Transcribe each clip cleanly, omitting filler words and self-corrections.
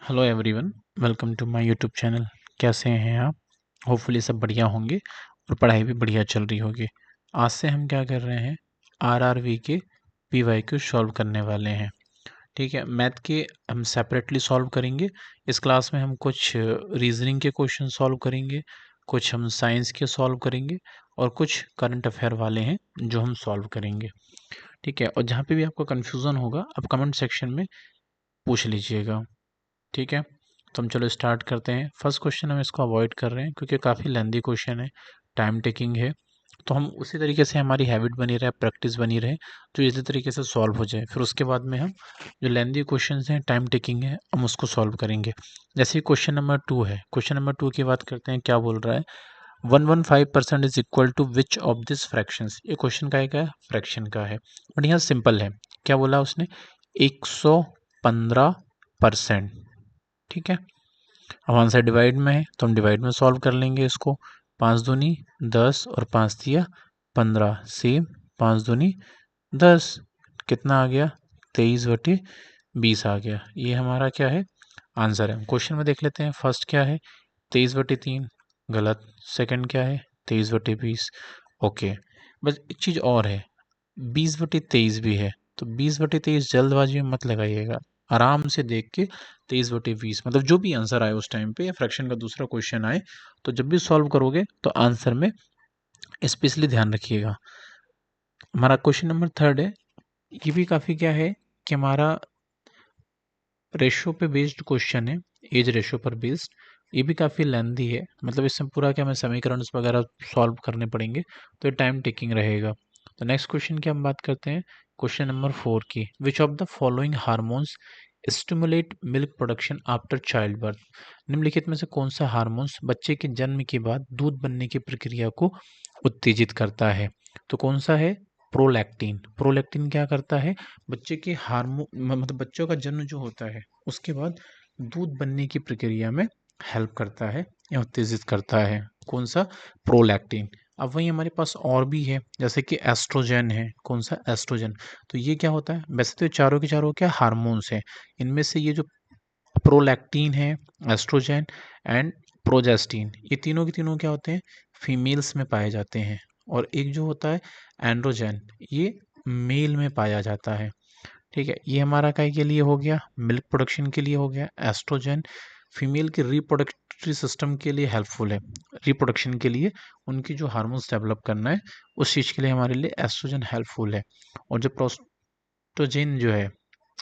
Hello everyone, welcome to my YouTube channel. कैसे हैं आप? होपफुली सब बढ़िया होंगे और पढ़ाई भी बढ़िया चल रही होगी। आज से हम क्या कर रहे हैं, आरआरबी के पीवाईक्यू सॉल्व करने वाले हैं। ठीक है, मैथ के हम सेपरेटली सॉल्व करेंगे। इस क्लास में हम कुछ रीजनिंग के क्वेश्चन सॉल्व करेंगे, कुछ हम साइंस के सॉल्व करेंगे और कुछ करंट अफेयर वाले हैं जो हम सॉल्व करेंगे। ठीक है, और जहाँ पे भी आपको कन्फ्यूज़न होगा आप कमेंट सेक्शन में पूछ लीजिएगा। ठीक है, तो हम चलो स्टार्ट करते हैं। फर्स्ट क्वेश्चन हम इसको अवॉइड कर रहे हैं क्योंकि काफ़ी लेंदी क्वेश्चन है, टाइम टेकिंग है। तो हम उसी तरीके से हमारी हैबिट बनी रहे, प्रैक्टिस बनी रहे, तो इसी तरीके से सॉल्व हो जाए। फिर उसके बाद में हम जो लेंदी क्वेश्चन हैं, टाइम टेकिंग है, हम उसको सॉल्व करेंगे। जैसे क्वेश्चन नंबर 2 है, क्वेश्चन नंबर 2 की बात करते हैं। क्या बोल रहा है, 115% is equal to which of this fractions. ये क्वेश्चन का है, फ्रैक्शन का है, बट यहाँ सिंपल है। क्या बोला उसने, 115%। ठीक है, अब आंसर डिवाइड में है तो हम डिवाइड में सॉल्व कर लेंगे इसको। 5 दूनी 10 और 5 दिया 15, सेम 5 दूनी 10, कितना आ गया, 23/20 आ गया। ये हमारा क्या है, आंसर है। क्वेश्चन में देख लेते हैं, फर्स्ट क्या है, 23/3, गलत। सेकंड क्या है, 23/20, ओके। बस एक चीज़ और है, 20/23 भी है, तो 20/23 जल्दबाजी में मत लगाइएगा, आराम से देख के 23/20, मतलब जो भी आंसर आए उस टाइम पे, या फ्रैक्शन का दूसरा क्वेश्चन आए, तो जब भी सॉल्व करोगे तो आंसर में स्पेशली ध्यान रखिएगा। हमारा क्वेश्चन नंबर 3 है, ये भी काफ़ी क्या है कि हमारा रेशो पे बेस्ड क्वेश्चन है, एज रेशो पर बेस्ड। ये भी काफ़ी लेंदी है, मतलब इसमें पूरा क्या हमें समीकरण वगैरह सॉल्व करने पड़ेंगे, तो ये टाइम टेकिंग रहेगा। तो नेक्स्ट क्वेश्चन की हम बात करते हैं, क्वेश्चन नंबर 4 की। विच of the following hormones stimulate milk production after child birth. निम्नलिखित में से कौन सा हार्मोन्स बच्चे के जन्म के बाद दूध बनने की प्रक्रिया को उत्तेजित करता है? तो कौन सा है, प्रोलैक्टिन। प्रोलैक्टिन क्या करता है, बच्चे के हार्मोन, मतलब बच्चों का जन्म जो होता है उसके बाद दूध बनने की प्रक्रिया में हेल्प करता है या उत्तेजित करता है। कौन सा, प्रोलैक्टिन। अब वही हमारे पास और भी है, जैसे कि एस्ट्रोजन है। कौन सा, एस्ट्रोजन। तो ये क्या होता है, वैसे तो ये चारों के चारों क्या हार्मोन्स हैं, इनमें से ये जो प्रोलैक्टिन है, एस्ट्रोजन एंड प्रोजेस्टिन, ये तीनों के तीनों क्या होते हैं, फीमेल्स में पाए जाते हैं। और एक जो होता है एंड्रोजन, ये मेल में पाया जाता है। ठीक है, ये हमारा काय के लिए हो गया, मिल्क प्रोडक्शन के लिए हो गया। एस्ट्रोजन फीमेल के रिप्रोडक्टरी सिस्टम के लिए हेल्पफुल है, रिप्रोडक्शन के लिए उनकी जो हार्मोन्स डेवलप करना है उस चीज़ के लिए हमारे लिए एस्ट्रोजन हेल्पफुल है। और जो प्रोस्टोजेन जो है,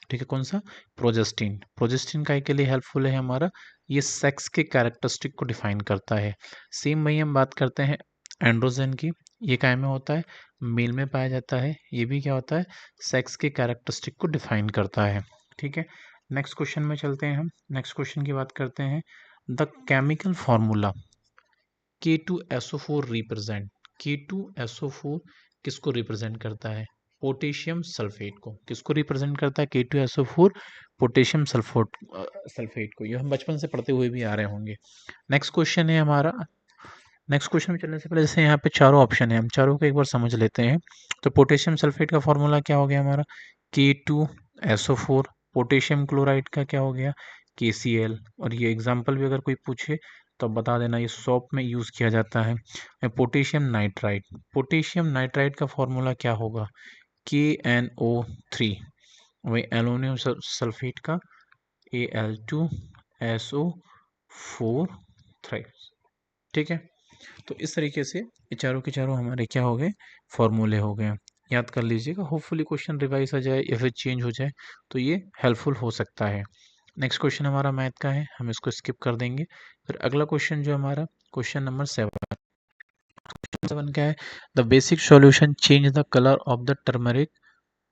ठीक है, कौन सा, प्रोजेस्टिन। प्रोजेस्टिन काय के लिए हेल्पफुल है हमारा, ये सेक्स के कैरेक्टरिस्टिक को डिफाइन करता है। सेम वही हम बात करते हैं एंड्रोजन की, ये काय में होता है, मेल में पाया जाता है। ये भी क्या होता है, सेक्स के कैरेक्टरिस्टिक को डिफाइन करता है। ठीक है, नेक्स्ट क्वेश्चन में चलते हैं हम। नेक्स्ट क्वेश्चन की बात करते हैं, the chemical formula K2SO4 represent. K2SO4 किसको रिप्रेजेंट करता है, पोटेशियम सल्फेट को। किसको रिप्रेजेंट करता है, K2SO4 पोटेशियम सल्फेट को। ये हम बचपन से पढ़ते हुए भी आ रहे होंगे। नेक्स्ट क्वेश्चन है हमारा, नेक्स्ट क्वेश्चन में चलने से पहले जैसे यहाँ पे चारों ऑप्शन है, हम चारों को एक बार समझ लेते हैं। तो पोटेशियम सल्फेट का फॉर्मूला क्या हो गया हमारा, K2SO4। पोटेशियम क्लोराइड का क्या हो गया, KCl। और ये एग्जाम्पल भी अगर कोई पूछे तो आप बता देना, ये सॉप में यूज़ किया जाता है। पोटेशियम नाइट्राइड, पोटेशियम नाइट्राइड का फॉर्मूला क्या होगा, KNO3। वही एलोनियम सल्फेट का Al2SO4 ठीक है, तो इस तरीके से ये चारों के चारों हमारे क्या हो गए, फॉर्मूले हो गए। याद कर लीजिएगा, होपफुली क्वेश्चन रिवाइज आ जाए या फिर चेंज हो जाए तो ये हेल्पफुल हो सकता है। नेक्स्ट क्वेश्चन हमारा मैथ का है, हम इसको स्किप कर देंगे। फिर अगला क्वेश्चन जो हमारा, क्वेश्चन नंबर 7। क्वेश्चन 7 क्या है, the basic solution change the colour of the turmeric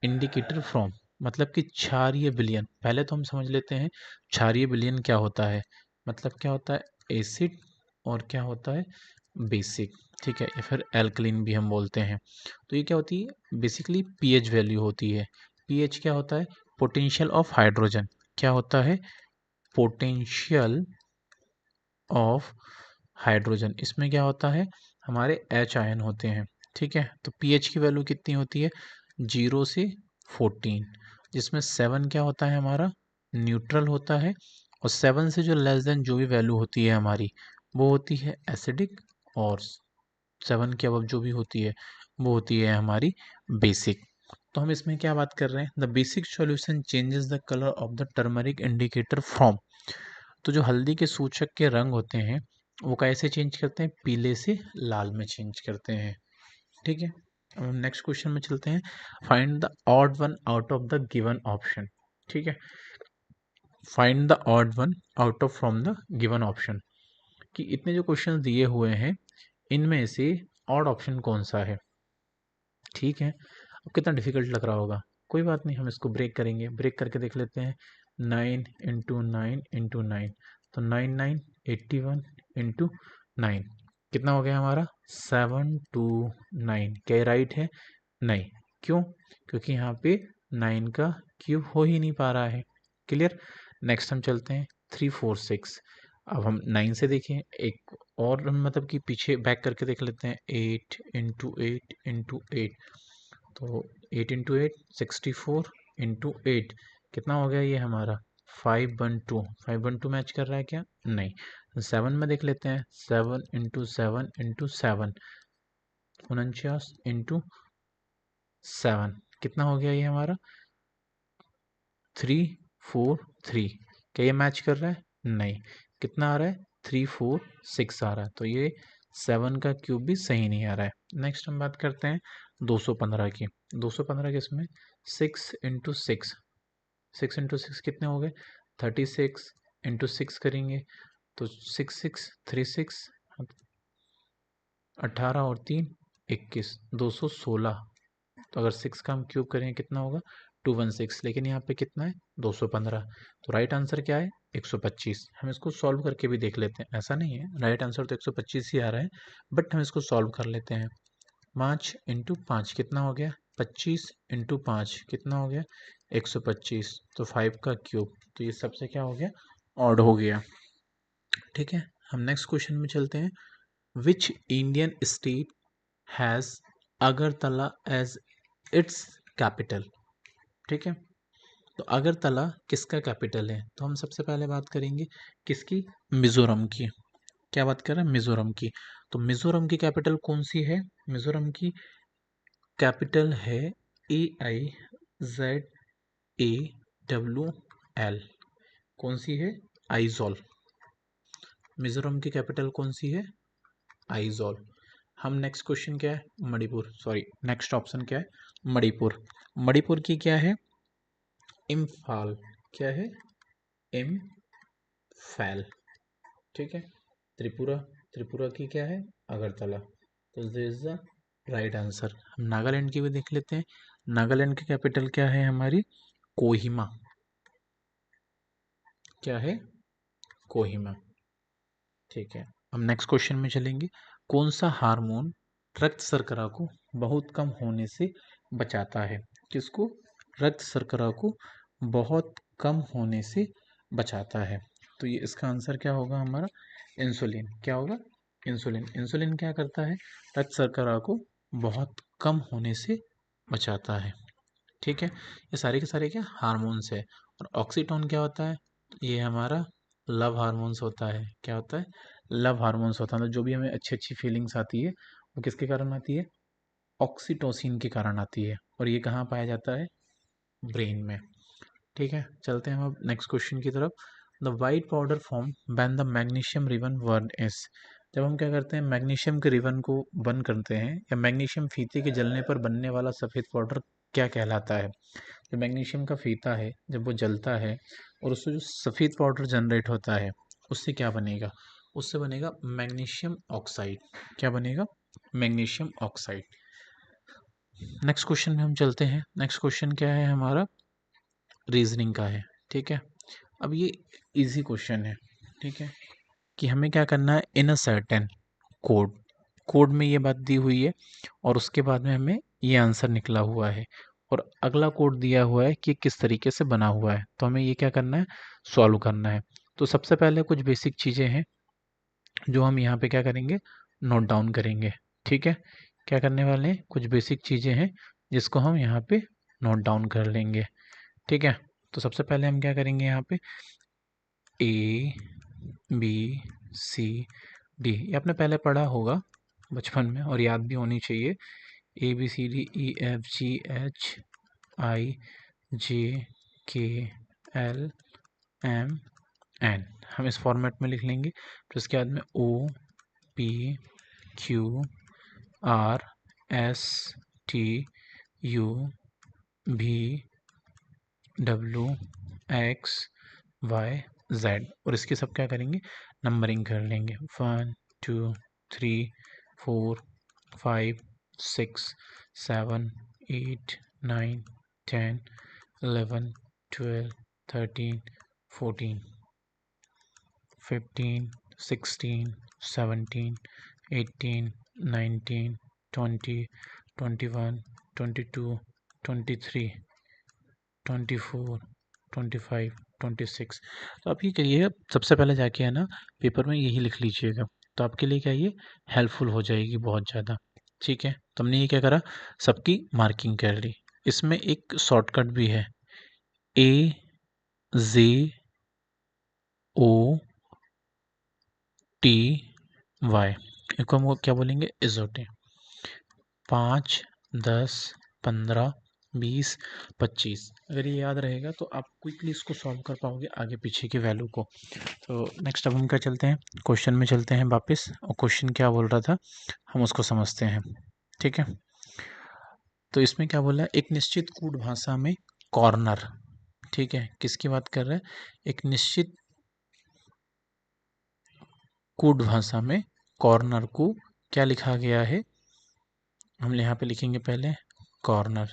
indicator from. मतलब कि क्षारीय विलयन, पहले तो हम समझ लेते हैं क्षारीय विलयन क्या होता है। मतलब क्या होता है, एसिड और क्या होता है, बेसिक। ठीक है, या फिर एल्कलीन भी हम बोलते हैं। तो ये क्या होती है, बेसिकली पीएच वैल्यू होती है। पीएच क्या होता है, पोटेंशियल ऑफ हाइड्रोजन। क्या होता है, पोटेंशियल ऑफ हाइड्रोजन। इसमें क्या होता है, हमारे एच आयन होते हैं। ठीक है, तो पीएच की वैल्यू कितनी होती है, 0 से 14, जिसमें 7 क्या होता है हमारा, न्यूट्रल होता है, और 7 से जो लेस देन जो भी वैल्यू होती है हमारी वो होती है एसिडिक, और 7 के अब जो भी होती है वो होती है हमारी बेसिक। तो हम इसमें क्या बात कर रहे हैं, the basic solution changes the colour of the turmeric indicator from. तो जो हल्दी के सूचक के रंग होते हैं वो कैसे चेंज करते हैं, पीले से लाल में चेंज करते हैं। ठीक है, अब हम नेक्स्ट क्वेश्चन में चलते हैं। Find the odd one out of the given option. ठीक है, find the odd one out of from the given option, कि इतने जो क्वेश्चन दिए हुए हैं इनमें से ऑड ऑप्शन कौन सा है। ठीक है, अब कितना डिफिकल्ट लग रहा होगा, कोई बात नहीं, हम इसको ब्रेक करेंगे, ब्रेक करके देख लेते हैं। 9 × 9 × 9, तो 9 9 81 इंटू 9 कितना हो गया हमारा 729। क्या राइट है, नहीं, क्यों, क्योंकि यहाँ पे 9 का क्यूब हो ही नहीं पा रहा है। क्लियर, नेक्स्ट हम चलते हैं 3 4 6। अब हम 9 से देखें एक और, मतलब कि पीछे बैक करके देख लेते हैं। 8 × 8 × 8, तो 8 × 8 64 × 8 कितना हो गया ये हमारा 512। 512 मैच कर रहा है क्या, नहीं। 7 में देख लेते हैं, 7 × 7 × 7 49 × 7 कितना हो गया ये हमारा 343। क्या ये मैच कर रहा है, नहीं। कितना आ रहा है 346 आ रहा है, तो ये 7 का क्यूब भी सही नहीं आ रहा है। नेक्स्ट हम बात करते हैं 215 की। 215 के इसमें 6 × 6, 6 × 6 कितने हो गए 36 × 6 करेंगे तो 6 6 36, 18 और 3 21, 216। तो अगर 6 का हम क्यूब करें कितना होगा 216, लेकिन यहाँ पे कितना है 215। तो राइट आंसर क्या है 125। हम इसको सॉल्व करके भी देख लेते हैं, ऐसा नहीं है राइट आंसर तो 125 ही आ रहा है, बट हम इसको सॉल्व कर लेते हैं। 5 × 5 कितना हो गया 25 × 5 कितना हो गया 125, तो 5 का क्यूब, तो ये सबसे क्या हो गया ऑड हो गया। ठीक है, हम नेक्स्ट क्वेश्चन में चलते हैं। Which Indian state has Agartala as its capital. ठीक है, तो अगरतला किसका कैपिटल है, तो हम सबसे पहले बात करेंगे किसकी, मिजोरम की। क्या बात कर रहे हैं, मिजोरम की। तो मिजोरम की कैपिटल कौन सी है, मिजोरम की कैपिटल है AIZAWL। कौन सी है, आइजॉल। मिजोरम की कैपिटल कौन सी है, आइजॉल। हम नेक्स्ट क्वेश्चन क्या है, मणिपुर, सॉरी नेक्स्ट ऑप्शन क्या है मणिपुर। मणिपुर की क्या है, इम्फाल। क्या है, इम्फैल। ठीक है, त्रिपुरा, त्रिपुरा की क्या है अगरतला। तो this is the right answer. हम नागालैंड की भी देख लेते हैं। नागालैंड की कैपिटल क्या है हमारी, कोहिमा। क्या है, कोहिमा। ठीक है, हम नेक्स्ट क्वेश्चन में चलेंगे। कौन सा हार्मोन रक्त शर्करा को बहुत कम होने से बचाता है, किसको, रक्त शर्करा को बहुत कम होने से बचाता है। तो ये इसका आंसर क्या होगा हमारा, इंसुलिन। क्या होगा, इंसुलिन। इंसुलिन क्या करता है, रक्त शर्करा को बहुत कम होने से बचाता है। ठीक है, ये सारे के सारे क्या हार्मोन्स है। और ऑक्सीटोन क्या होता है, ये हमारा लव हार्मोन्स होता है। क्या होता है, लव हार्मोन्स होता है। तो जो भी हमें अच्छी अच्छी फीलिंग्स आती है वो किसके कारण आती है, ऑक्सीटोसिन के कारण आती है। और ये कहाँ पाया जाता है, ब्रेन में। ठीक है, चलते हैं हम अब नेक्स्ट क्वेश्चन की तरफ। The white powder form when the magnesium ribbon burn is. जब हम क्या करते हैं, मैग्नीशियम के रिबन को बर्न करते हैं, या मैग्नीशियम फीते के जलने पर बनने वाला सफ़ेद पाउडर क्या कहलाता है। जो मैग्नीशियम का फीता है जब वो जलता है और उससे जो सफ़ेद पाउडर जनरेट होता है उससे क्या बनेगा, उससे बनेगा मैग्नीशियम ऑक्साइड। क्या बनेगा, मैग्नीशियम ऑक्साइड। नेक्स्ट क्वेश्चन में हम चलते हैं। नेक्स्ट क्वेश्चन क्या है हमारा, रीजनिंग का है। ठीक है, अब ये इजी क्वेश्चन है। ठीक है, कि हमें क्या करना है, इन अ सर्टेन कोड, कोड में ये बात दी हुई है और उसके बाद में हमें ये आंसर निकला हुआ है और अगला कोड दिया हुआ है कि किस तरीके से बना हुआ है। तो हमें ये क्या करना है, सॉल्व करना है। तो सबसे पहले कुछ बेसिक चीज़ें हैं जो हम यहाँ पे क्या करेंगे, नोट डाउन करेंगे। ठीक है, क्या करने वाले हैं, कुछ बेसिक चीज़ें हैं जिसको हम यहाँ पे नोट डाउन कर लेंगे। ठीक है, तो सबसे पहले हम क्या करेंगे यहाँ पे, ए बी सी डी, ये आपने पहले पढ़ा होगा बचपन में और याद भी होनी चाहिए। A B C D E F G H I J K L M N, हम इस फॉर्मेट में लिख लेंगे। फिर उसके बाद में O P Q R S T U भी डब्ल्यू एक्स वाई जेड, और इसके सब क्या करेंगे, नंबरिंग कर लेंगे। 1 2 3 4 5 6 7 8 9 10 11 12 13 14 15 16 17 18 19 20 21 22 23 24 25 26। तो आप ये करिएगा, सबसे पहले जाके है ना पेपर में यही लिख लीजिएगा, तो आपके लिए क्या ये हेल्पफुल हो जाएगी बहुत ज़्यादा। ठीक है, तो हमने ये क्या करा, सबकी मार्किंग कर ली। इसमें एक शॉर्टकट भी है, ए जे ओ टी वाई, इसको हम क्या बोलेंगे, इजोटे। 5 10 15 20 25, अगर ये याद रहेगा तो आप क्विकली इसको सॉल्व कर पाओगे आगे पीछे की वैल्यू को। तो नेक्स्ट अब हम क्या चलते हैं, क्वेश्चन में चलते हैं वापस, और क्वेश्चन क्या बोल रहा था हम उसको समझते हैं। ठीक है, तो इसमें क्या बोला है, एक निश्चित कूट भाषा में कॉर्नर, ठीक है, किसकी बात कर रहे हैं, एक निश्चित कूट भाषा में कॉर्नर को क्या लिखा गया है, हम यहाँ पे लिखेंगे पहले कॉर्नर,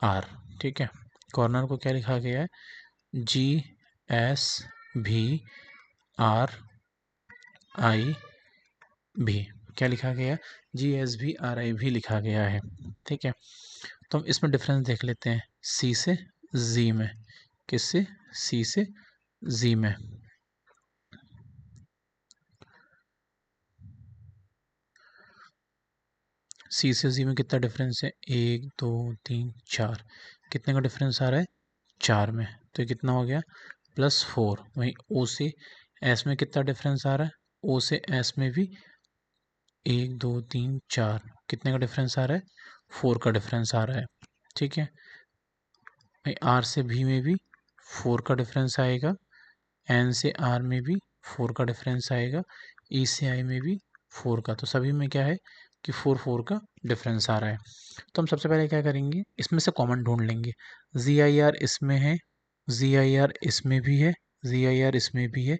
CORNER, ठीक है। कॉर्नर को क्या लिखा गया है, GSVRIV, क्या लिखा गया, GSVRIV लिखा गया है। ठीक है, तो हम इसमें डिफरेंस देख लेते हैं, C से Z में, किससे, C से Z में। सी से जी में कितना डिफरेंस है, 1 2 3 4, कितने का डिफरेंस आ रहा है, 4 में, तो ये कितना हो गया, +4। वहीं ओ से एस में कितना डिफरेंस आ रहा है, ओ से एस में भी 1 2 3 4, कितने का डिफरेंस आ रहा है, 4 का डिफरेंस आ रहा है। ठीक है, वहीं आर से भी में भी 4 का डिफरेंस आएगा, एन से आर में भी 4 का डिफरेंस आएगा, ई से आई में भी 4 का, तो सभी में क्या है कि 4 का डिफरेंस आ रहा है। तो हम सबसे पहले क्या करेंगे, इसमें से कॉमन ढूंढ लेंगे। ZIR इसमें है, ZIR इसमें भी है, ZIR इसमें भी है,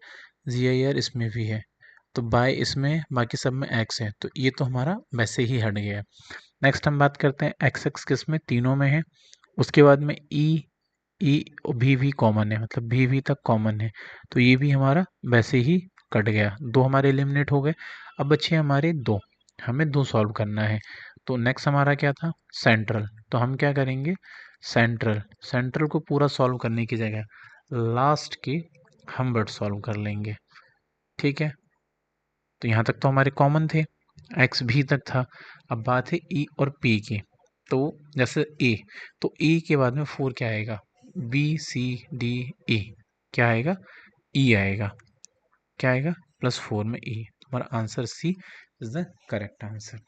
ZIR इसमें भी है, तो बाय इसमें, बाकी सब में x है, तो ये तो हमारा वैसे ही हट गया है। नेक्स्ट हम बात करते हैं x किस में, तीनों में है। उसके बाद में ई भी कॉमन है, मतलब भी तक कॉमन है, तो ये भी हमारा वैसे ही कट गया, दो हमारे एलिमिनेट हो गए। अब बचे हमारे दो, हमें दो सॉल्व करना है। तो नेक्स्ट हमारा क्या था, सेंट्रल, तो हम क्या करेंगे, सेंट्रल को पूरा सॉल्व करने की जगह लास्ट के हम वर्ड सॉल्व कर लेंगे। ठीक है, तो यहाँ तक तो हमारे कॉमन थे, एक्स भी तक था। अब बात है ई और पी की, तो जैसे ए, तो ए के बाद में 4 क्या आएगा, BCDE, क्या आएगा, ई आएगा, क्या आएगा, +4 में ई, हमारा answer C is the correct answer.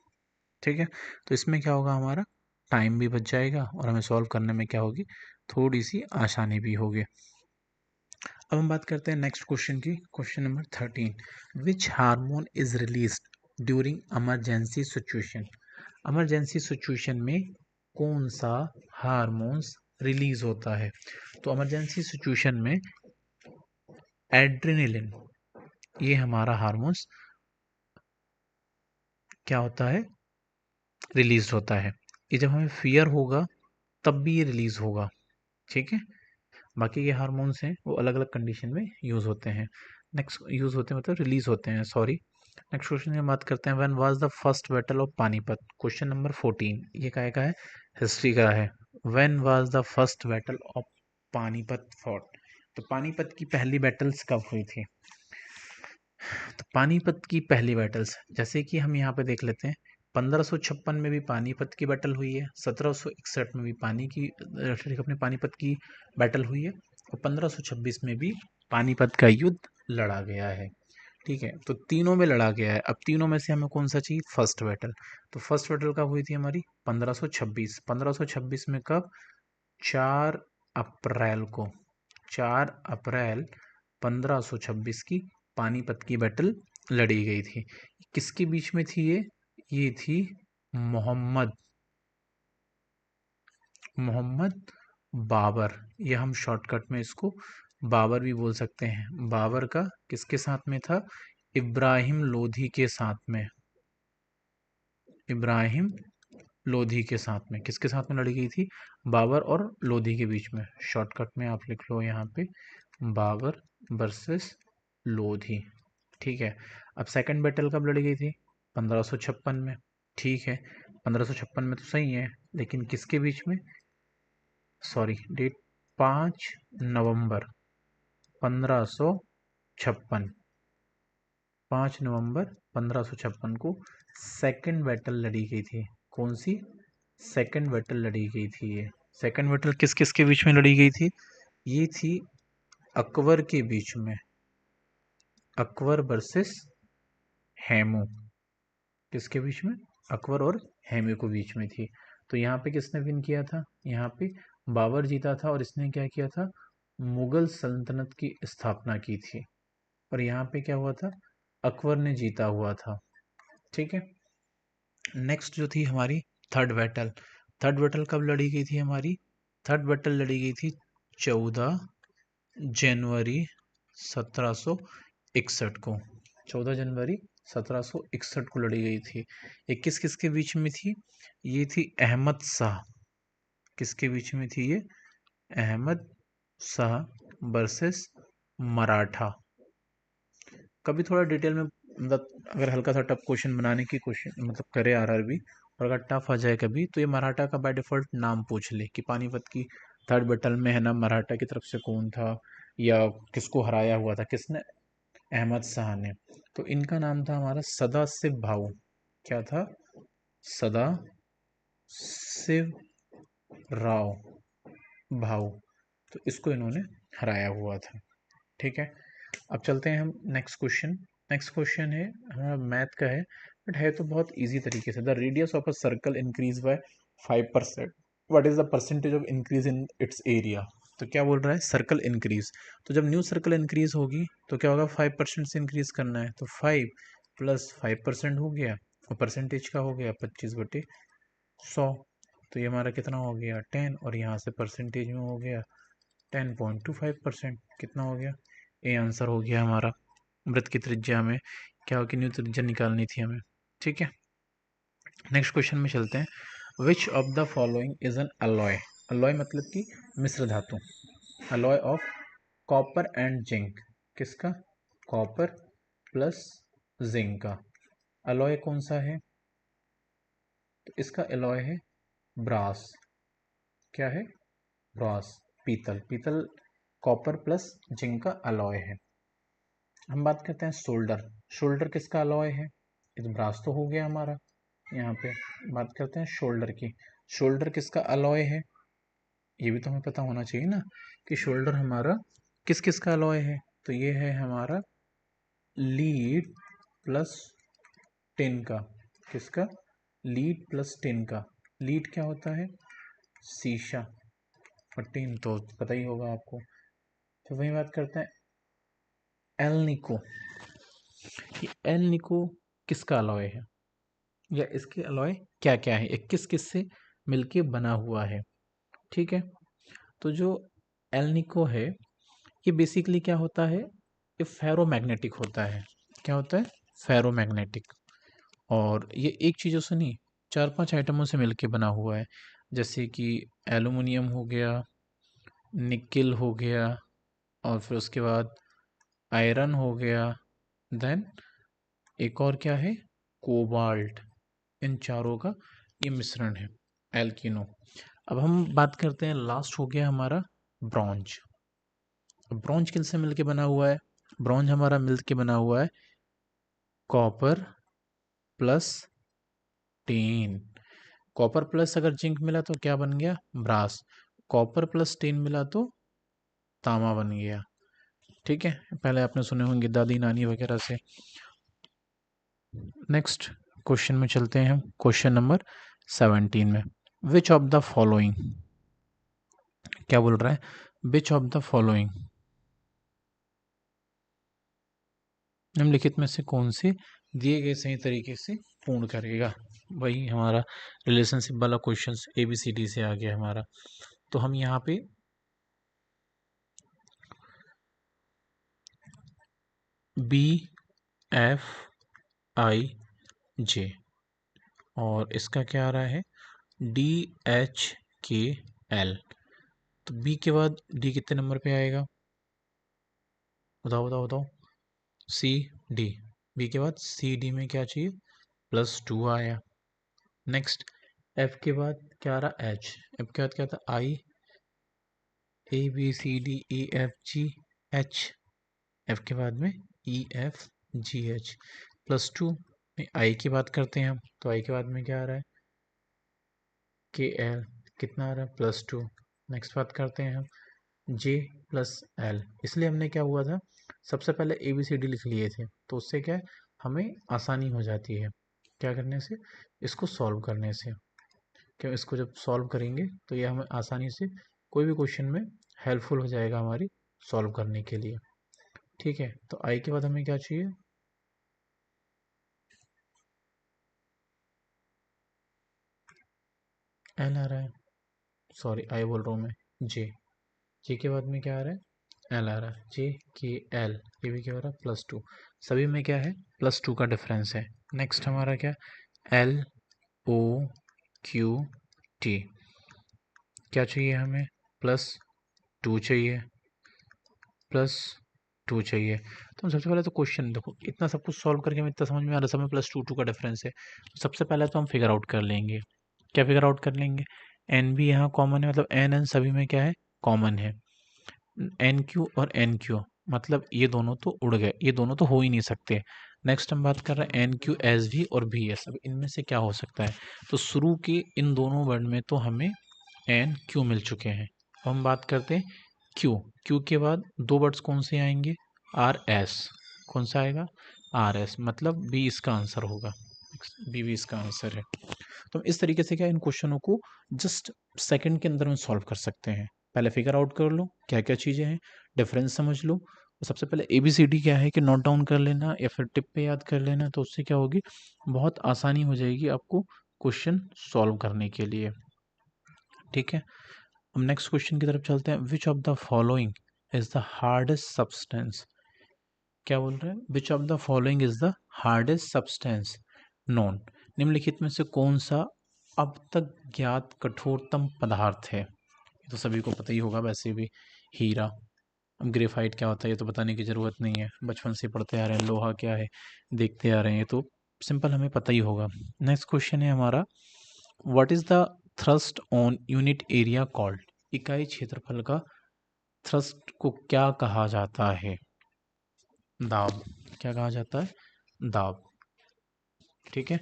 ठीक है, तो इसमें क्या होगा, हमारा टाइम भी बच जाएगा और हमें सॉल्व करने में क्या होगी, थोड़ी सी आसानी भी होगी। अब हम बात करते हैं नेक्स्ट क्वेश्चन की, question number 13, which hormone is released during emergency situation, emergency situation में कौन सा हार्मोन्स रिलीज होता है। तो इमरजेंसी सिचुएशन में एड्रेनलिन, ये हमारा हार्मोन्स क्या होता है, रिलीज होता है। ये जब हमें फियर होगा तब भी ये रिलीज होगा। ठीक है, बाकी ये हार्मोन्स हैं वो अलग अलग कंडीशन में यूज होते हैं, नेक्स्ट यूज होते हैं मतलब रिलीज होते हैं, सॉरी। नेक्स्ट क्वेश्चन की बात करते हैं, when was the first battle of Panipat, question number 14, ये काय का है, हिस्ट्री का है। When was the first battle of Panipat fought, तो पानीपत की पहली बैटल्स कब हुई थी। तो पानीपत की पहली बैटल्स, जैसे कि हम यहाँ पे देख लेते हैं, 1556 में भी पानीपत की बैटल हुई है, 1761 में भी पानीपत की बैटल हुई है, और 1526 में भी पानीपत का युद्ध लड़ा गया है। ठीक है, तो तीनों में लड़ा गया है। अब तीनों में से हमें कौन सा चाहिए? First battle. तो फर्स्ट बैटल कब हुई थी हमारी? 1526। 1526 में कब? 4 अप्रैल को। 4 अप्रैल 1526 की पानीपत की बैटल लड़ी गई थी। किसके बीच में थी ये? ये थी मोहम्मद मोहम्मद बाबर, ये हम शॉर्टकट में इसको बाबर भी बोल सकते हैं। बाबर का किसके साथ में था? इब्राहिम लोधी के साथ में। इब्राहिम लोधी के साथ में। किसके साथ में लड़ी गई थी? बाबर और लोधी के बीच में। शॉर्टकट में आप लिख लो यहाँ पे बाबर वर्सेस लोधी। ठीक है, अब सेकंड बैटल कब लड़ी गई थी? 1556 में। ठीक है, 1556 में तो सही है, लेकिन किसके बीच में? सॉरी, डेट 5 नवंबर 1556। 5 नवंबर 1556 को सेकंड बैटल लड़ी गई थी। कौन सी? सेकंड बैटल लड़ी गई थी ये। सेकंड बैटल किस किस के बीच में लड़ी गई थी? ये थी अकबर के बीच में। अकबर वर्सेस हेमू। किसके बीच में? अकबर और हेमू के बीच में थी। तो यहाँ पे किसने विन किया था? यहाँ पे बाबर जीता था, और इसने क्या किया था? मुगल सल्तनत की स्थापना की थी। और यहाँ पे क्या हुआ था? अकबर ने जीता हुआ था। ठीक है, नेक्स्ट जो थी हमारी थर्ड बैटल। थर्ड बैटल कब लड़ी गई थी हमारी? थर्ड बैटल लड़ी गई थी 14 जनवरी 1761 को। 14 जनवरी 1761 को लड़ी गई थी। ये किस किस के बीच में थी? ये थी अहमद शाह। किसके बीच में थी ये? अहमद शाह वर्सेस मराठा। कभी थोड़ा डिटेल में, मतलब अगर हल्का सा टफ क्वेश्चन बनाने की कोशिश मतलब करे आरआरबी, और अगर टफ आ जाए कभी, तो ये मराठा का बाय डिफॉल्ट नाम पूछ ले कि पानीपत की थर्ड बैटल में है ना, मराठा की तरफ से कौन था या किसको हराया हुआ था किसने? अहमद शाह ने। तो इनका नाम था हमारा सदा शिव भाऊ। क्या था? सदा शिव राव भाऊ। तो इसको इन्होंने हराया हुआ था। ठीक है, अब चलते हैं हम नेक्स्ट क्वेश्चन। नेक्स्ट क्वेश्चन है हमारा मैथ का है, बट है तो बहुत इजी तरीके से। The radius of a circle increase by 5%, what is the percentage of increase in its area? तो क्या बोल रहा है? Circle increase. तो जब न्यू सर्कल इंक्रीज होगी तो क्या होगा? 5% से इंक्रीज करना है, तो 5 + 5% हो गया, और परसेंटेज का हो गया 25/100। तो ये हमारा कितना हो गया? 10, और यहाँ से परसेंटेज में हो गया 10.25%। कितना हो गया? ये आंसर हो गया हमारा। वृत्त की त्रिज्या में क्या होगी? न्यू त्रिज्या निकालनी थी हमें। ठीक है, नेक्स्ट क्वेश्चन में चलते हैं। Which of the following is an alloy? Alloy मतलब कि मिश्र धातु। Alloy of copper and zinc. किसका? कॉपर प्लस जिंक का। अलॉय कौन सा है? तो इसका अलॉय है ब्रास। क्या है? ब्रास, पीतल। पीतल कॉपर प्लस जिंक का अलॉय है। हम बात करते हैं शोल्डर। शोल्डर किसका अलॉय है? ये तो ब्रास तो हो गया हमारा। यहाँ पे बात करते हैं शोल्डर की। शोल्डर किसका अलॉय है? ये भी तो हमें पता होना चाहिए ना कि शोल्डर हमारा किस किस का अलॉय है। तो ये है हमारा लीड प्लस टिन का। किसका? लीड प्लस टिन का। लीड क्या होता है? शीशा। और टिन तो पता ही होगा आपको। तो वही बात करते हैं एल निको। ये एल निको किसका अलॉय है, या इसके अलॉय क्या क्या है, ये किस किस से मिलके बना हुआ है? ठीक है, तो जो एल निको है ये बेसिकली क्या होता है? ये फेरोमैग्नेटिक होता है। क्या होता है? फेरोमैग्नेटिक। और ये एक चीज़ों से नहीं, 4-5 आइटमों से मिलके बना हुआ है। जैसे कि एल्युमिनियम हो गया, निकेल हो गया, और फिर उसके बाद आयरन हो गया, देन एक और क्या है? कोबाल्ट। इन चारों का ये मिश्रण है एल्किनो। अब हम बात करते हैं, लास्ट हो गया हमारा ब्रॉन्ज। ब्रॉन्ज किन से मिलके बना हुआ है? ब्रॉन्ज हमारा मिलके बना हुआ है copper plus ten. Copper plus अगर जिंक मिला तो क्या बन गया, ब्रास। कॉपर प्लस टेन मिला तो तांबा बन गया। ठीक है, पहले आपने सुने होंगे दादी नानी वगैरह से। नेक्स्ट क्वेश्चन में चलते हैं हम, क्वेश्चन नंबर 17 में। विच ऑफ द फॉलोइंग, क्या बोल रहा है, विच ऑफ द फॉलोइंग, निम्नलिखित में से कौन से दिए गए सही तरीके से पूर्ण करेगा। वही हमारा रिलेशनशिप वाला क्वेश्चन ABCD से आ गया हमारा। तो हम यहाँ पे BFIJ और इसका क्या आ रहा है DHKL। तो B के बाद D कितने नंबर पे आएगा, बताओ बताओ बताओ। CD, B के बाद CD में क्या चाहिए, +2 आया। नेक्स्ट F के बाद क्या आ रहा, H। F के बाद क्या था, IABCDEFGH। F के बाद में EFGH, +2। I की बात करते हैं हम, तो I के बाद में क्या आ रहा है, KL, कितना आ रहा है, +2। नेक्स्ट बात करते हैं हम J+L। इसलिए हमने क्या हुआ था, सबसे पहले ABCD लिख लिए थे, तो उससे क्या है, हमें आसानी हो जाती है क्या करने से, इसको सॉल्व करने से। क्यों, इसको जब सॉल्व करेंगे तो ये हमें आसानी से कोई भी क्वेश्चन में हेल्पफुल हो जाएगा हमारी सॉल्व करने के लिए। ठीक है, तो आई के बाद हमें क्या चाहिए, एल आ रहा है, सॉरी आई बोल रहा हूँ मैं, जे। जे के बाद में क्या आ रहा है, एल आ रहा है, JKL। ये भी क्या हो रहा है, +2। सभी में क्या है, +2 का डिफरेंस है। नेक्स्ट हमारा क्या, LOQT, क्या चाहिए हमें, +2 चाहिए, +2 चाहिए। तो हम सबसे पहले तो क्वेश्चन देखो, इतना सब कुछ सॉल्व करके हमें इतना समझ में आ रहा है, सब में +2 का डिफरेंस है। तो सबसे पहले तो हम फिगर आउट कर लेंगे, क्या फिगर आउट कर लेंगे, एन भी यहाँ कॉमन है, मतलब एन सभी में क्या है, कॉमन है। NQ और NQ, मतलब ये दोनों तो उड़ गए, ये दोनों तो हो ही नहीं सकते। नेक्स्ट हम बात कर रहे हैं NQSV और VS, अब इनमें से क्या हो सकता है, तो शुरू के इन दोनों वर्ड में तो हमें NQ मिल चुके हैं। अब हम बात करते हैं Q के बाद दो वर्ड्स कौन से आएंगे, RS, कौन सा आएगा, RS, मतलब B इसका आंसर होगा, B भी इसका आंसर है। तो हम इस तरीके से क्या इन क्वेश्चनों को जस्ट सेकंड के अंदर में सॉल्व कर सकते हैं। पहले फिगर आउट कर लो क्या क्या चीज़ें हैं, डिफरेंस समझ लो, और सबसे पहले ABCD क्या है कि नोट डाउन कर लेना या फिर टिप पे याद कर लेना, तो उससे क्या होगी, बहुत आसानी हो जाएगी आपको क्वेश्चन सॉल्व करने के लिए। ठीक है, हम नेक्स्ट क्वेश्चन की तरफ चलते हैं। Which of the following is the hardest substance, क्या बोल रहे हैं, which of the following is the hardest substance known, निम्नलिखित में से कौन सा अब तक ज्ञात कठोरतम पदार्थ है। ये तो सभी को पता ही होगा वैसे भी, हीरा। अब ग्रेफाइट क्या होता है ये तो बताने की ज़रूरत नहीं है, बचपन से पढ़ते आ रहे हैं, लोहा क्या है देखते आ रहे हैं, ये तो सिंपल हमें पता ही होगा। नेक्स्ट क्वेश्चन है हमारा, what is the thrust on unit area called, इकाई क्षेत्रफल का थ्रस्ट को क्या कहा जाता है, दाब, क्या कहा जाता है, दाब। ठीक है,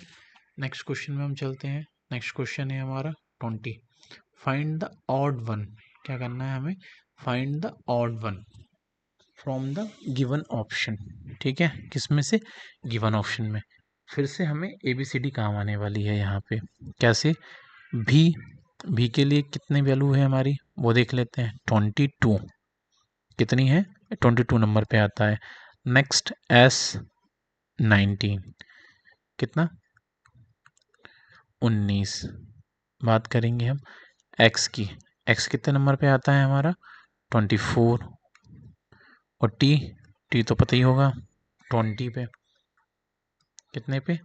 नेक्स्ट क्वेश्चन में हम चलते हैं। नेक्स्ट क्वेश्चन है हमारा 20, फाइंड द ऑड वन, क्या करना है हमें, find the odd one from the given option. ठीक है, किस में से, गिवन ऑप्शन में। फिर से हमें ABCD काम आने वाली है यहाँ पे, कैसे, भी के लिए कितने वैल्यू है हमारी, वो देख लेते हैं, 22, कितनी है, 22 नंबर पे आता है। नेक्स्ट S19, कितना, 19। बात करेंगे हम x की, x कितने नंबर पे आता है हमारा, 24। और t तो पता ही होगा 20 पे, कितने पे,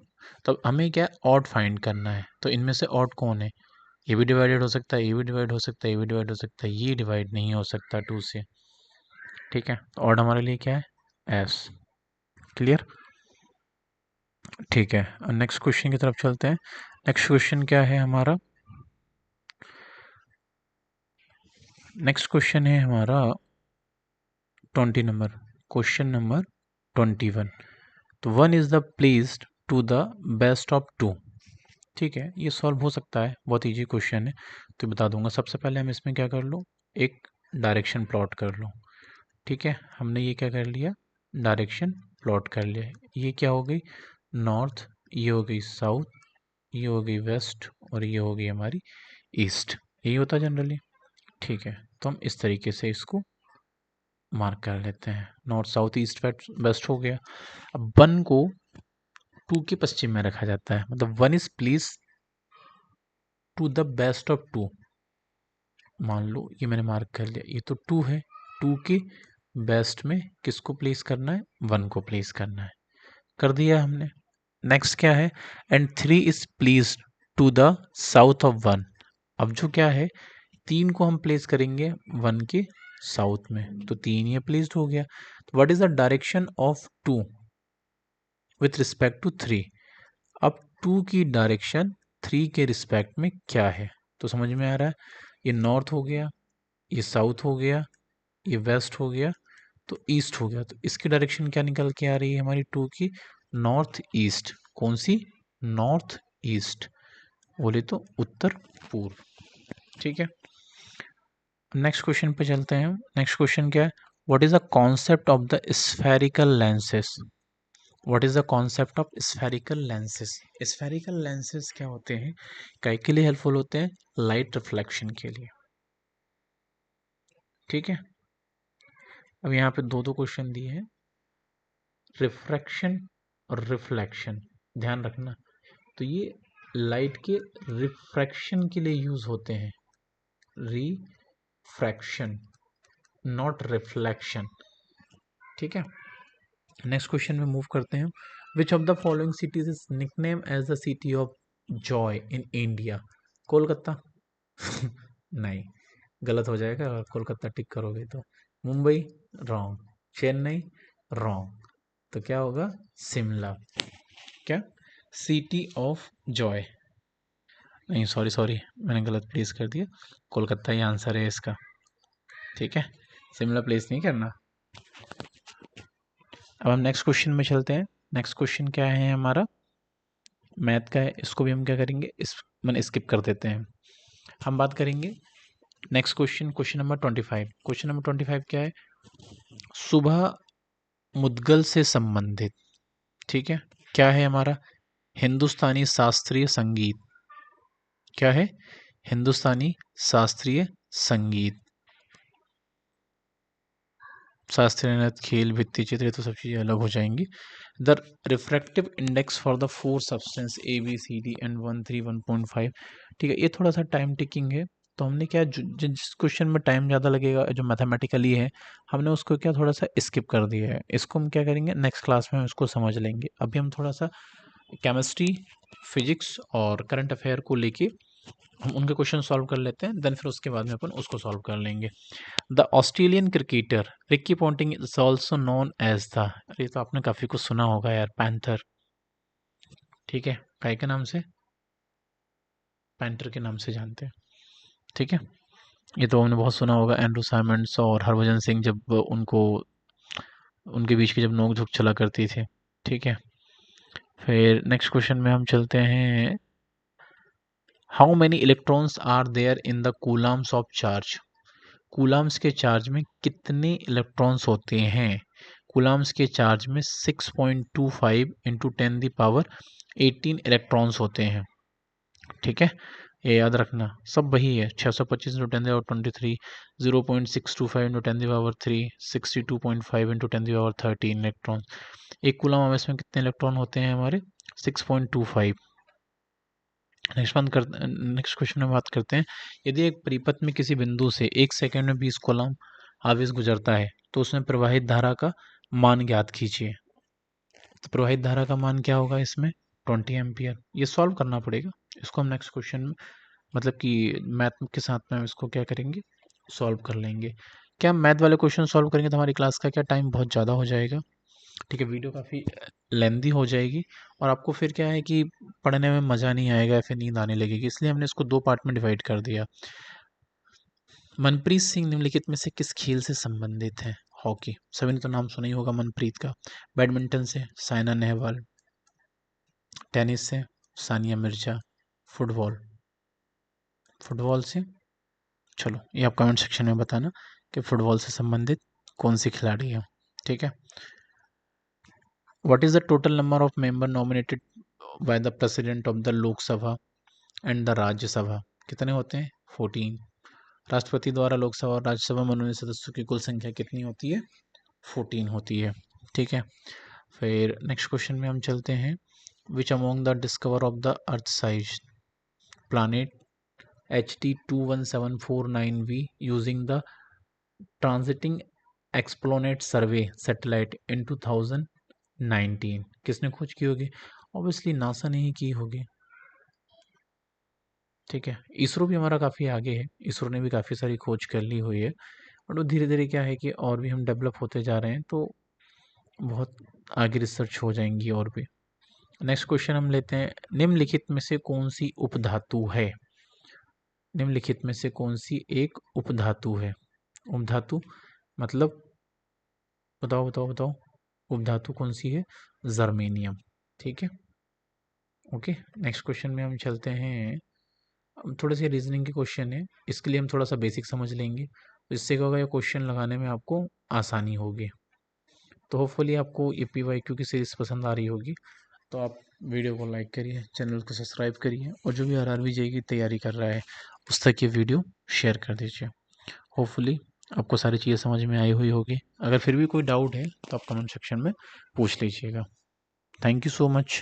तो हमें क्या ऑड फाइंड करना है, तो इनमें से ऑड कौन है, ये भी डिवाइडेड हो सकता है, ये भी डिवाइड हो सकता है, ये भी डिवाइड हो सकता है, ये डिवाइड नहीं हो सकता 2 से। ठीक है, तो ऑड हमारे लिए क्या है, S। क्लियर, ठीक है, नेक्स्ट क्वेश्चन की तरफ चलते हैं। नेक्स्ट क्वेश्चन क्या है हमारा, नेक्स्ट क्वेश्चन है हमारा 20 नंबर, क्वेश्चन नंबर 21। तो 1 is the placed to the best of 2, ठीक है, ये सॉल्व हो सकता है, बहुत इजी क्वेश्चन है, तो बता दूंगा। सबसे पहले हम इसमें क्या कर लो, एक डायरेक्शन प्लॉट कर लो। ठीक है, हमने ये क्या कर लिया, डायरेक्शन प्लॉट कर लिया। ये क्या हो गई, नॉर्थ, ये हो गई साउथ, ये हो गई वेस्ट, और ये हो गई हमारी ईस्ट। यही होता है जनरली। ठीक है, तो हम इस तरीके से इसको मार्क कर लेते हैं, नॉर्थ साउथ ईस्ट वेस्ट हो गया। अब 1 को 2 के पश्चिम में रखा जाता है, मतलब 1 is place to the best of 2। मान लो ये मैंने मार्क कर लिया, ये तो 2 है, 2 के बेस्ट में किसको प्लेस करना है, 1 को प्लेस करना है, कर दिया हमने। नेक्स्ट क्या है, and 3 is placed to the south of 1। अब जो क्या है, 3 को हम प्लेस करेंगे 1 के साउथ में, तो 3 ये प्लेस्ड हो गया। तो what is the direction of 2 with respect to 3। अब 2 की डायरेक्शन 3 के रिस्पेक्ट में क्या है, तो समझ में आ रहा है, ये नॉर्थ हो गया, ये साउथ हो गया, ये वेस्ट हो गया, तो ईस्ट हो गया। तो इसकी डायरेक्शन क्या निकल के आ रही है हमारी 2 की, नॉर्थ ईस्ट। कौन सी, नॉर्थ ईस्ट, बोले तो उत्तर पूर्व। ठीक है, नेक्स्ट क्वेश्चन पे चलते हैं। नेक्स्ट क्वेश्चन क्या है, what is the concept of the spherical lenses. What is the concept of spherical lenses. Spherical lenses क्या होते हैं, काय के लिए हेल्पफुल होते हैं, लाइट रिफ्लेक्शन के लिए। ठीक है, अब यहाँ पे दो दो क्वेश्चन दिए हैं, रिफ्रैक्शन और रिफ्लेक्शन, ध्यान रखना। तो ये लाइट के रिफ्रैक्शन के लिए यूज होते हैं, रिफ्रैक्शन, नॉट रिफ्लेक्शन। ठीक है, नेक्स्ट क्वेश्चन में मूव करते हैं। Which of the following cities is nickname as the city of joy in India. Kolkata नहीं, गलत हो जाएगा अगर कोलकाता टिक करोगे तो। मुंबई रॉन्ग, चेन्नई रॉन्ग, तो क्या होगा, शिमला। क्या, सिटी ऑफ जॉय, नहीं सॉरी सॉरी, मैंने गलत प्लेस कर दिया, कोलकाता ही आंसर है इसका। ठीक है, शिमला प्लेस नहीं करना। अब हम नेक्स्ट क्वेश्चन में चलते हैं। नेक्स्ट क्वेश्चन क्या है हमारा, मैथ का है, इसको भी हम क्या करेंगे, इस मैंने स्किप कर देते हैं। हम बात करेंगे next question, question number 25। Question number 25 क्या है, सुबह मुद्गल से संबंधित। ठीक है, क्या है हमारा, हिंदुस्तानी शास्त्रीय संगीत। क्या है, हिंदुस्तानी शास्त्रीय संगीत। शास्त्रीय नृत्य, खेल, भित्ति चित्र, तो सब चीज़ें अलग हो जाएंगी। The refractive index for the 4 substance A B C D and 1 3 1.5। ठीक है, ये थोड़ा सा टाइम टेकिंग है, तो हमने क्या, जिस क्वेश्चन में टाइम ज़्यादा लगेगा, जो मैथमेटिकली है, हमने उसको क्या थोड़ा सा स्किप कर दिया है। इसको हम क्या करेंगे, नेक्स्ट क्लास में हम इसको समझ लेंगे। अभी हम थोड़ा सा केमिस्ट्री, फिजिक्स और करंट अफेयर को लेके हम उनके क्वेश्चन सॉल्व कर लेते हैं, देन फिर उसके बाद में अपन उसको सॉल्व कर लेंगे। The Australian cricketer Ricky Ponting is also known as the, अरे तो आपने काफी कुछ सुना होगा यार, पैंथर। ठीक है, काय के नाम से, पैंथर के नाम से जानते हैं। ठीक है, ये तो हमने बहुत सुना होगा, एंड्रू साइमंड्स और हरभजन सिंह जब उनको, उनके बीच की जब नोक झोंक चला करती थी। ठीक है, फिर नेक्स्ट क्वेश्चन में हम चलते हैं। How many electrons are there in the coulombs of charge. Coulombs के चार्ज में कितने इलेक्ट्रॉन्स होते हैं। कूलम्स के चार्ज में 6.25 इंटू 10 दी पावर 18 इलेक्ट्रॉन्स होते हैं। ठीक है, ये याद रखना, सब वही है, 625 into 10 the power 23, 0.625 into 10 the power 3, 62.5 into 10 the power 13 electron. एक कूलम में इसमें कितने इलेक्ट्रॉन होते हैं हमारे, 6.25। नेक्स्ट क्वेश्चन में बात करते हैं। यदि एक परिपथ में किसी बिंदु से 1 सेकंड में 20 कूलम आवेश गुजरता है, तो उसमें प्रवाहित धारा का मान ज्ञात कीजिए। तो प्रवाहित धारा का मान क्या होगा इसमें, 20 एम्पियर। ये सॉल्व करना पड़ेगा, इसको हम नेक्स्ट क्वेश्चन में, मतलब कि मैथ के साथ में हम इसको क्या करेंगे, सॉल्व कर लेंगे। क्या हम मैथ वाले क्वेश्चन सॉल्व करेंगे तो हमारी क्लास का क्या टाइम बहुत ज़्यादा हो जाएगा। ठीक है, वीडियो काफ़ी लेंदी हो जाएगी, और आपको फिर क्या है कि पढ़ने में मज़ा नहीं आएगा, फिर नींद आने लगेगी, इसलिए हमने इसको 2 पार्ट में डिवाइड कर दिया। मनप्रीत सिंह निम्नलिखित में से किस खेल से संबंधित है, हॉकी, सभी ने तो नाम सुना ही होगा मनप्रीत का। बैडमिंटन से साइना नेहवाल, टेनिस से सानिया मिर्जा, फुटबॉल, फुटबॉल से, चलो ये आप कमेंट सेक्शन में बताना कि फुटबॉल से संबंधित कौन सी खिलाड़ी है। ठीक है। What is the total number of member nominated by the president of the Lok Sabha and the Rajya Sabha? कितने होते हैं? 14। राष्ट्रपति द्वारा लोकसभा और राज्यसभा में मनोनीत सदस्यों की कुल संख्या कितनी होती है? 14 होती है। ठीक है। फिर नेक्स्ट क्वेश्चन में हम चलते हैं। Which among the discover of the earth size planet HT 21749V using the transiting exoplanet survey satellite in 2019 किसने खोज की होगी? ऑब्वियसली नासा ने ही की होगी। ठीक है। इसरो भी हमारा काफ़ी आगे है, इसरो ने भी काफ़ी सारी खोज कर ली हुई है, बट वो धीरे धीरे क्या है कि और भी हम डेवलप होते जा रहे हैं, तो बहुत आगे रिसर्च हो जाएंगी और भी। नेक्स्ट क्वेश्चन हम लेते हैं। निम्नलिखित में से कौन सी उपधातु है? निम्नलिखित में से कौन सी एक उपधातु है? उपधातु मतलब बताओ बताओ बताओ, उपधातु कौन सी है? जर्मेनियम। ठीक है। ओके, नेक्स्ट क्वेश्चन में हम चलते हैं। अब थोड़े से रीजनिंग के क्वेश्चन है, इसके लिए हम थोड़ा सा बेसिक समझ लेंगे, तो इससे क्या होगा, ये क्वेश्चन लगाने में आपको आसानी होगी। तो होपफुली आपको ये PYQ की सीरीज़ पसंद आ रही होगी, तो आप वीडियो को लाइक करिए, चैनल को सब्सक्राइब करिए, और जो भी RRB JEE की तैयारी कर रहा है उस तक ये वीडियो शेयर कर दीजिए। होपफुली आपको सारी चीज़ें समझ में आई हुई होगी। अगर फिर भी कोई डाउट है तो आप कमेंट सेक्शन में पूछ लीजिएगा। Thank you so much.